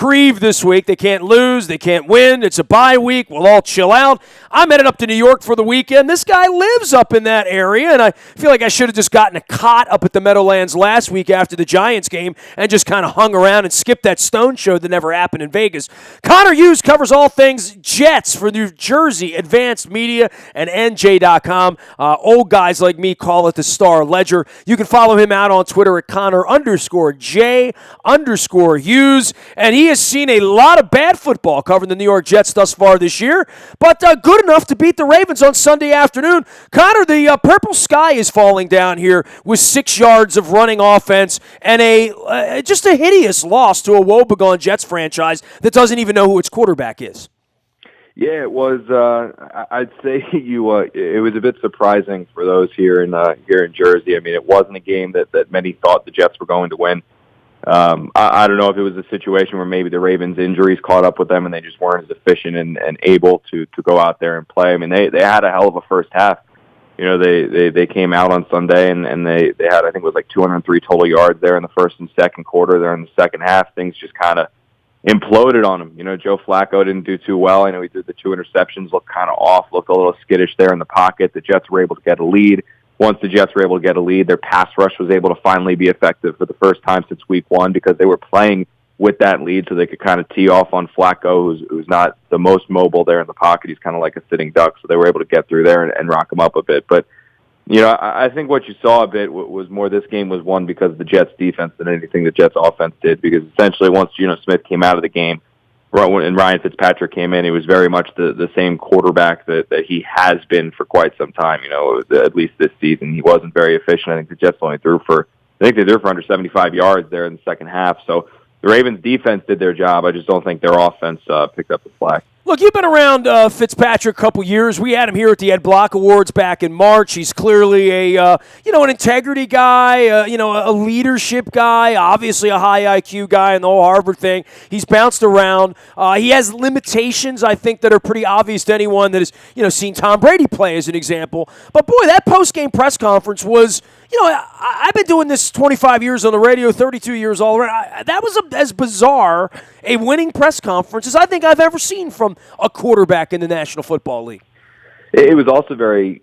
reprieve this week. They can't lose. They can't win. It's a bye week. We'll all chill out. I'm headed up to New York for the weekend. This guy lives up in that area, and I feel like I should have just gotten a cot up at the Meadowlands last week after the Giants game and just kind of hung around and skipped that Stone show that never happened in Vegas. Connor Hughes covers all things Jets for New Jersey Advanced Media and NJ.com. Old guys like me call it the Star Ledger. You can follow him out on Twitter at Connor_J_Hughes. And he has seen a lot of bad football covering the New York Jets thus far this year, but good enough to beat the Ravens on Sunday afternoon. Connor, the purple sky is falling down here with 6 yards of running offense and just a hideous loss to a woebegone Jets franchise that doesn't even know who its quarterback is. Yeah, it was. I'd say it was a bit surprising for those here in Jersey. I mean, it wasn't a game that many thought the Jets were going to win. I don't know if it was a situation where maybe the Ravens' injuries caught up with them and they just weren't as efficient and able to go out there and play. I mean, they had a hell of a first half. You know, they came out on Sunday and they had, I think it was like 203 total yards there in the first and second quarter. There in the second half, things just kind of imploded on him. You know, Joe Flacco didn't do too well. I know he did the 2 interceptions, looked kind of off, looked a little skittish there in the pocket. The Jets were able to get a lead. Once the Jets were able to get a lead, their pass rush was able to finally be effective for the first time since week 1 because they were playing with that lead so they could kind of tee off on Flacco, who's not the most mobile there in the pocket. He's kind of like a sitting duck, so they were able to get through there and rock him up a bit. But, you know, I think what you saw a bit was more this game was won because of the Jets' defense than anything the Jets' offense did, because essentially once Geno Smith came out of the game and Ryan Fitzpatrick came in, he was very much the same quarterback that he has been for quite some time. You know, at least this season, he wasn't very efficient. I think the Jets only threw for under 75 yards there in the second half. So the Ravens' defense did their job. I just don't think their offense picked up the slack. Look, you've been around Fitzpatrick a couple years. We had him here at the Ed Block Awards back in March. He's clearly an integrity guy, a leadership guy, obviously a high IQ guy in the whole Harvard thing. He's bounced around. He has limitations, I think, that are pretty obvious to anyone that has, seen Tom Brady play as an example. But boy, that post-game press conference was, I've been doing this 25 years on the radio, 32 years all around. That was as bizarre a winning press conference as I think I've ever seen from a quarterback in the National Football League. It was also very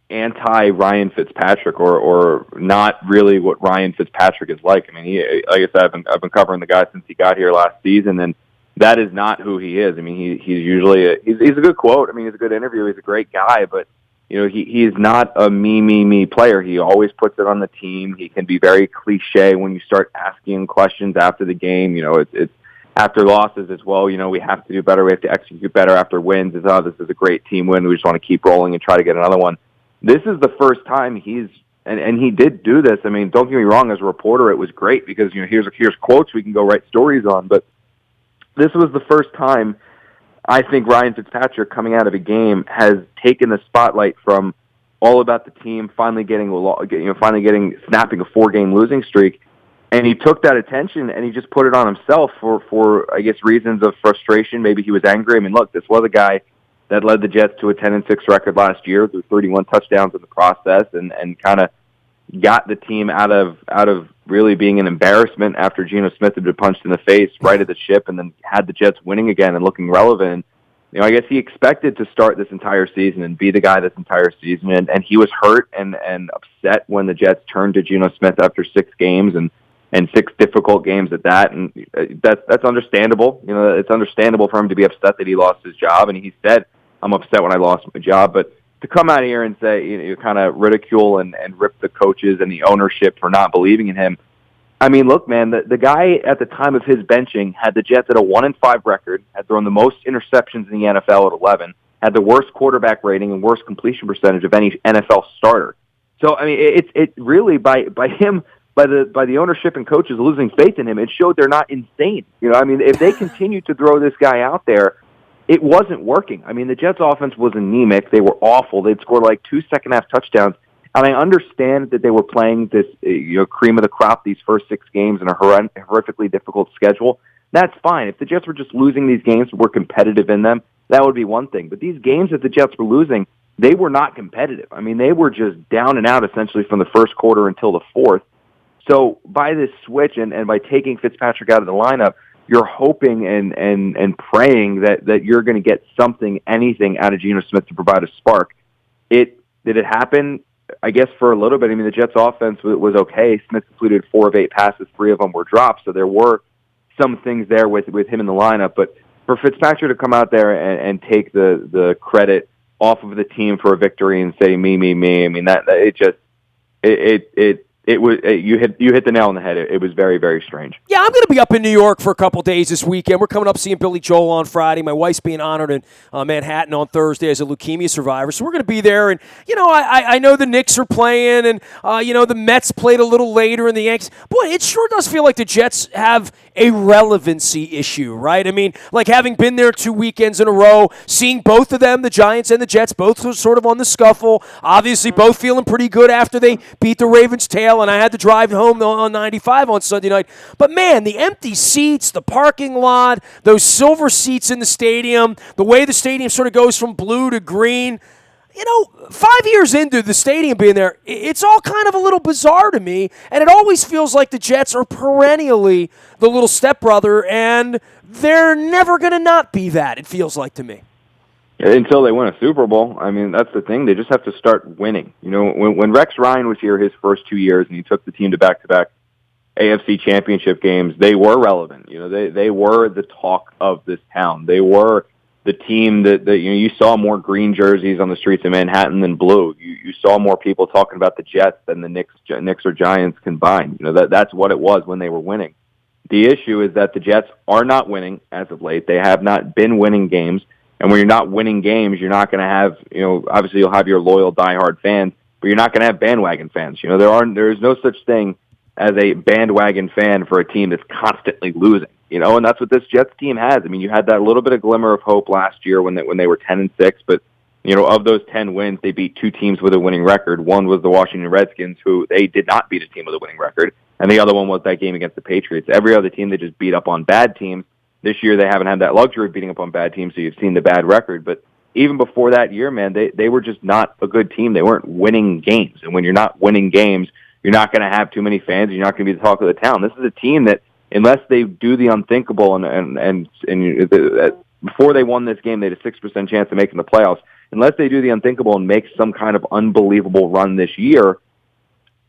anti-Ryan Fitzpatrick, or not really what Ryan Fitzpatrick is like. I mean, like I said, I've been covering the guy since he got here last season, and that is not who he is. I mean, he's usually he's a good quote. I mean, he's a good interview. He's a great guy, but he is not a me player. He always puts it on the team. He can be very cliche when you start asking questions after the game. It's after losses as well. We have to do better. We have to execute better after wins. It's, this is a great team win. We just want to keep rolling and try to get another one. This is the first time and he did do this. I mean, don't get me wrong, as a reporter, it was great because, here's quotes we can go write stories on. But this was the first time I think Ryan Fitzpatrick, coming out of a game, has taken the spotlight from all about the team, snapping a 4-game losing streak, and he took that attention and he just put it on himself for I guess reasons of frustration. Maybe he was angry. I mean, look, this was a guy that led the Jets to a 10-6 record last year, threw 31 touchdowns in the process, and kind of got the team out of really being an embarrassment after Geno Smith had been punched in the face, righted the ship, and then had the Jets winning again and looking relevant. I guess he expected to start this entire season and be the guy this entire season, and he was hurt and upset when the Jets turned to Geno Smith after 6 games and 6 difficult games at that, and that's understandable. It's understandable for him to be upset that he lost his job, and he said, "I'm upset when I lost my job," but to come out here and say, you kind of ridicule and rip the coaches and the ownership for not believing in him. I mean, look, man, the guy at the time of his benching had the Jets at a 1-5 record, had thrown the most interceptions in the NFL at 11, had the worst quarterback rating and worst completion percentage of any NFL starter. So, I mean, it really by the ownership and coaches losing faith in him, it showed they're not insane. I mean, if they continue to throw this guy out there, it wasn't working. I mean, the Jets' offense was anemic. They were awful. They'd scored like 2 second-half touchdowns. And I understand that they were playing this cream of the crop these first 6 games in a horrifically difficult schedule. That's fine. If the Jets were just losing these games and were competitive in them, that would be one thing. But these games that the Jets were losing, they were not competitive. I mean, they were just down and out essentially from the first quarter until the fourth. So by this switch and by taking Fitzpatrick out of the lineup, you're hoping and praying that you're going to get anything out of Geno Smith to provide a spark. Did it happen? I guess for a little bit. I mean, the Jets' offense was okay. Smith completed 4 of 8 passes, 3 of them were drops, so there were some things there with him in the lineup. But for Fitzpatrick to come out there and take the credit off of the team for a victory and say me, I mean you hit the nail on the head. It was very, very strange. Yeah, I'm going to be up in New York for a couple days this weekend. We're coming up seeing Billy Joel on Friday. My wife's being honored in Manhattan on Thursday as a leukemia survivor. So we're going to be there. And, I know the Knicks are playing, and, the Mets played a little later in the Yankees. Boy, it sure does feel like the Jets have a relevancy issue, right? I mean, like having been there 2 weekends in a row, seeing both of them, the Giants and the Jets, both sort of on the scuffle, obviously both feeling pretty good after they beat the Ravens' tail, and I had to drive home on 95 on Sunday night. But man, the empty seats, the parking lot, those silver seats in the stadium, the way the stadium sort of goes from blue to green, 5 years into the stadium being there, it's all kind of a little bizarre to me, and it always feels like the Jets are perennially the little stepbrother, and they're never going to not be that, it feels like to me. Until they win a Super Bowl. I mean, that's the thing. They just have to start winning. When Rex Ryan was here his first 2 years and he took the team to back-to-back AFC championship games, they were relevant. They were the talk of this town. They were the team that you saw more green jerseys on the streets of Manhattan than blue. You saw more people talking about the Jets than the Knicks or Giants combined. That's what it was when they were winning. The issue is that the Jets are not winning as of late. They have not been winning games. And when you're not winning games, you're not going to have, obviously you'll have your loyal diehard fans, but you're not going to have bandwagon fans. There is no such thing as a bandwagon fan for a team that's constantly losing. And that's what this Jets team has. I mean, you had that little bit of glimmer of hope last year when they were 10-6, but of those 10 wins, they beat 2 teams with a winning record. One was the Washington Redskins, who they did not beat a team with a winning record, and the other one was that game against the Patriots. Every other team they just beat up on bad teams. This year they haven't had that luxury of beating up on bad teams, so you've seen the bad record. But even before that year, man, they were just not a good team. They weren't winning games, and when you're not winning games, you're not going to have too many fans. You're not going to be the talk of the town. This is a team that, unless they do the unthinkable, and before they won this game, they had a 6% chance of making the playoffs. Unless they do the unthinkable and make some kind of unbelievable run this year,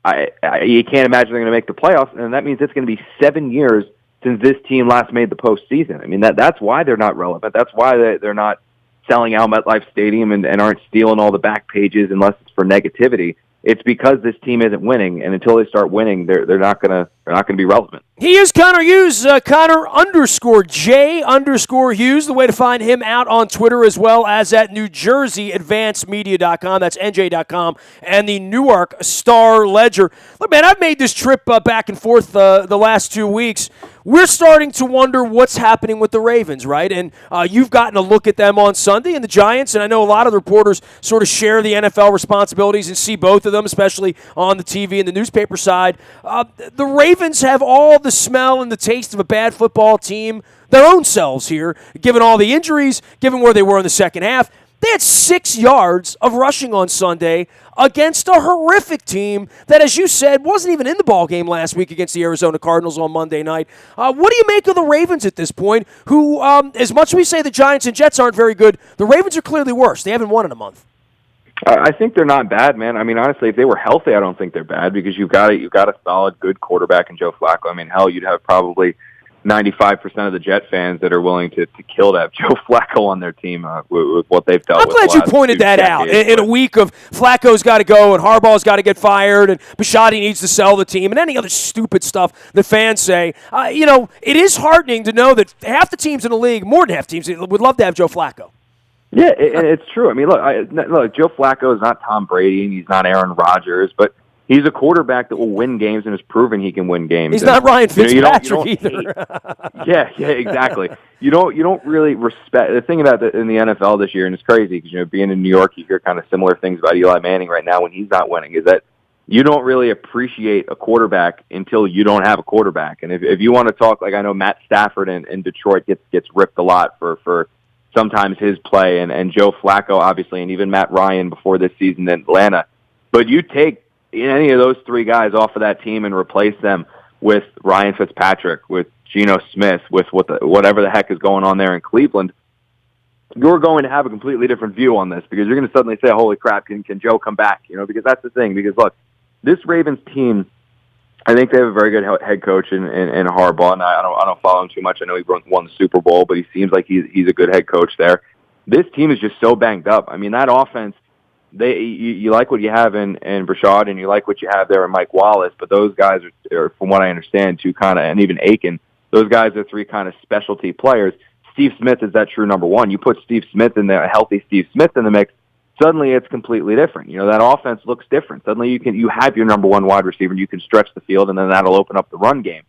you can't imagine they're going to make the playoffs, and that means it's going to be 7 years since this team last made the postseason. I mean, that's why they're not relevant. That's why they're not selling out MetLife Stadium and aren't stealing all the back pages unless it's for negativity. It's because this team isn't winning, and until they start winning, they're not gonna be relevant. He is Connor Hughes, Connor_J_Hughes. The way to find him out on Twitter as well as at NewJerseyAdvancedMedia.com. That's NJ.com and the Newark Star Ledger. Look, man, I've made this trip back and forth the last 2 weeks. We're starting to wonder what's happening with the Ravens, right? And you've gotten a look at them on Sunday, and the Giants, and I know a lot of the reporters sort of share the NFL responsibilities and see both of them, especially on the TV and the newspaper side. The Ravens have all the smell and the taste of a bad football team, their own selves here, given all the injuries, given where they were in the second half. They had 6 yards of rushing on Sunday against a horrific team that, as you said, wasn't even in the ballgame last week against the Arizona Cardinals on Monday night. What do you make of the Ravens at this point, who, as much as we say the Giants and Jets aren't very good, the Ravens are clearly worse. They haven't won in a month. I think they're not bad, man. I mean, honestly, if they were healthy, I don't think they're bad because you've got a solid, good quarterback in Joe Flacco. I mean, hell, you'd have probably 95% of the Jet fans that are willing to kill to have Joe Flacco on their team with what they've dealt with. I'm glad you pointed that out. In a week of Flacco's got to go and Harbaugh's got to get fired and Bisciotti needs to sell the team and any other stupid stuff the fans say, it is heartening to know that half the teams in the league, more than half teams, would love to have Joe Flacco. Yeah, it's true. I mean, look, Joe Flacco is not Tom Brady and he's not Aaron Rodgers, but he's a quarterback that will win games and has proven he can win games. He's not Ryan Fitzpatrick either. Yeah, exactly. You don't really respect the thing about in the NFL this year, and it's crazy because being in New York, you hear kind of similar things about Eli Manning right now when he's not winning. Is that you don't really appreciate a quarterback until you don't have a quarterback. And if you want to talk, like I know Matt Stafford in Detroit gets ripped a lot for sometimes his play, and Joe Flacco obviously, and even Matt Ryan before this season in Atlanta. But you take any of those 3 guys off of that team and replace them with Ryan Fitzpatrick, with Geno Smith with whatever the heck is going on there in Cleveland, you're going to have a completely different view on this because you're going to suddenly say, holy crap, can Joe come back? Because that's the thing. Because, look, this Ravens team, I think they have a very good head coach in Harbaugh, and I don't follow him too much. I know he won the Super Bowl, but he seems like he's a good head coach there. This team is just so banged up. I mean, that offense, you like what you have in Brashad, and you like what you have there in Mike Wallace, but those guys are from what I understand, and even Aiken, those guys are three kind of specialty players. Steve Smith is that true number one. You put Steve Smith in there, a healthy Steve Smith in the mix, suddenly it's completely different. That offense looks different. Suddenly you have your number one wide receiver, and you can stretch the field, and then that'll open up the run game.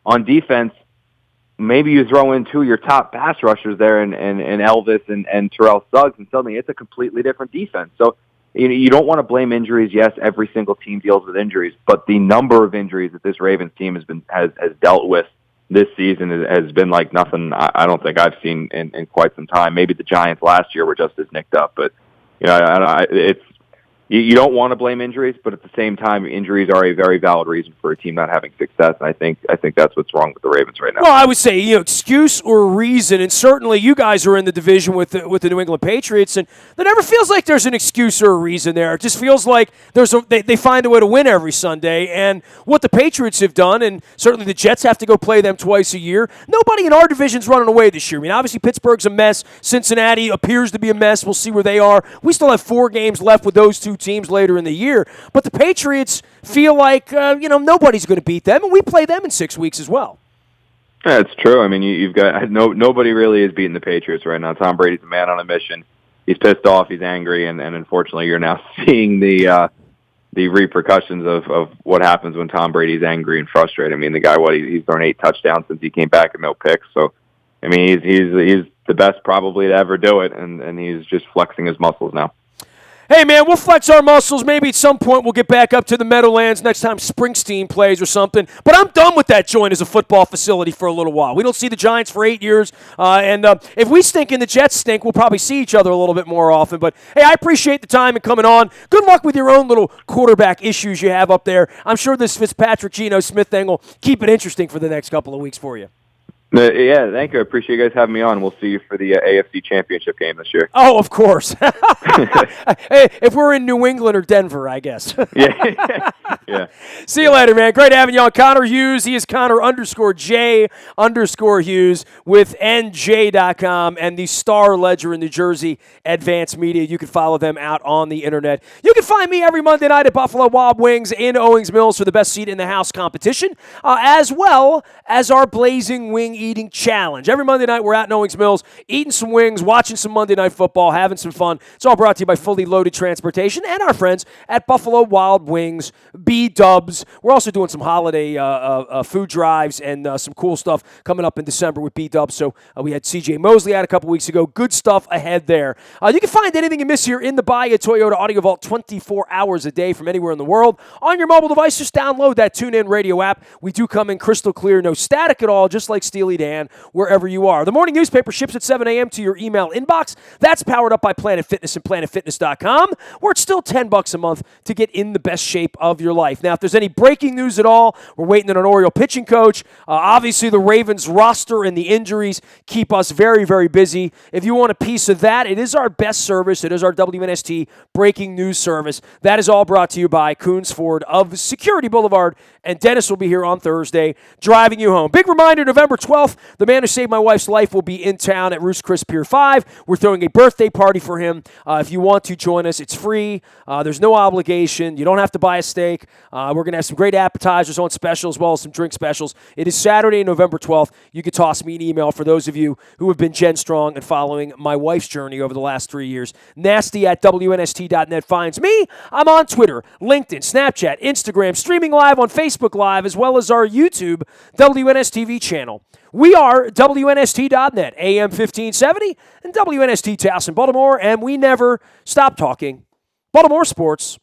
On defense, maybe you throw in two of your top pass rushers there and Elvis and Terrell Suggs, and suddenly it's a completely different defense. So you don't want to blame injuries. Yes, every single team deals with injuries, but the number of injuries that this Ravens team has dealt with this season has been like nothing I don't think I've seen in quite some time. Maybe the Giants last year were just as nicked up, but you don't want to blame injuries, but at the same time, injuries are a very valid reason for a team not having success. And I think that's what's wrong with the Ravens right now. Well, I would say excuse or reason, and certainly you guys are in the division with the New England Patriots, and there never feels like there's an excuse or a reason there. It just feels like they find a way to win every Sunday. And what the Patriots have done, and certainly the Jets have to go play them twice a year. Nobody in our division's running away this year. I mean, obviously Pittsburgh's a mess. Cincinnati appears to be a mess. We'll see where they are. We still have 4 games left with those two teams later in the year, but the Patriots feel like nobody's going to beat them, and we play them in 6 weeks as well. Yeah, it's true. I mean, you've got nobody really is beating the Patriots right now. Tom Brady's a man on a mission. He's pissed off. He's angry, and unfortunately, you're now seeing the repercussions of what happens when Tom Brady's angry and frustrated. I mean, the guy, he's thrown 8 touchdowns since he came back and no picks. So, I mean, he's the best probably to ever do it, and he's just flexing his muscles now. Hey, man, we'll flex our muscles. Maybe at some point we'll get back up to the Meadowlands next time Springsteen plays or something. But I'm done with that joint as a football facility for a little while. We don't see the Giants for 8 years. And if we stink and the Jets stink, we'll probably see each other a little bit more often. But, hey, I appreciate the time and coming on. Good luck with your own little quarterback issues you have up there. I'm sure this Fitzpatrick, Geno Smith thing will keep it interesting for the next couple of weeks for you. Yeah, thank you. I appreciate you guys having me on. We'll see you for the AFC Championship game this year. Oh, of course. Hey, if we're in New England or Denver, I guess. Yeah. See you later, man. Great having you on. Connor Hughes. He is Connor_J_Hughes with NJ.com and the Star Ledger in New Jersey, Advanced Media. You can follow them out on the internet. You can find me every Monday night at Buffalo Wild Wings in Owings Mills for the best seat in the house competition, as well as our Blazing Wing Eating Challenge. Every Monday night we're out in Owings Mills eating some wings, watching some Monday Night Football, having some fun. It's all brought to you by Fully Loaded Transportation and our friends at Buffalo Wild Wings, B-Dubs. We're also doing some holiday food drives and some cool stuff coming up in December with B-Dubs. So we had CJ Mosley out a couple weeks ago. Good stuff ahead there. You can find anything you miss here in the Bahia Toyota Audio Vault 24 hours a day from anywhere in the world. On your mobile device, just download that TuneIn Radio app. We do come in crystal clear, no static at all, just like Steely Dan, wherever you are. The morning newspaper ships at 7 a.m. to your email inbox. That's powered up by Planet Fitness and PlanetFitness.com, where it's still $10 a month to get in the best shape of your life. Now, if there's any breaking news at all, we're waiting on an Oriole pitching coach. Obviously, the Ravens roster and the injuries keep us very, very busy. If you want a piece of that, it is our best service. It is our WNST breaking news service. That is all brought to you by Coons Ford of Security Boulevard, and Dennis will be here on Thursday driving you home. Big reminder, November 12th, the man who saved my wife's life will be in town at Roost Chris Pier 5. We're throwing a birthday party for him. If you want to join us, it's free. There's no obligation. You don't have to buy a steak. We're going to have some great appetizers on special as well as some drink specials. It is Saturday, November 12th. You can toss me an email for those of you who have been Jen Strong and following my wife's journey over the last 3 years. Nasty@WNST.net finds me. I'm on Twitter, LinkedIn, Snapchat, Instagram, streaming live on Facebook Live, as well as our YouTube WNSTV channel. We are WNST.net, AM 1570, and WNST Towson, Baltimore, and we never stop talking Baltimore sports.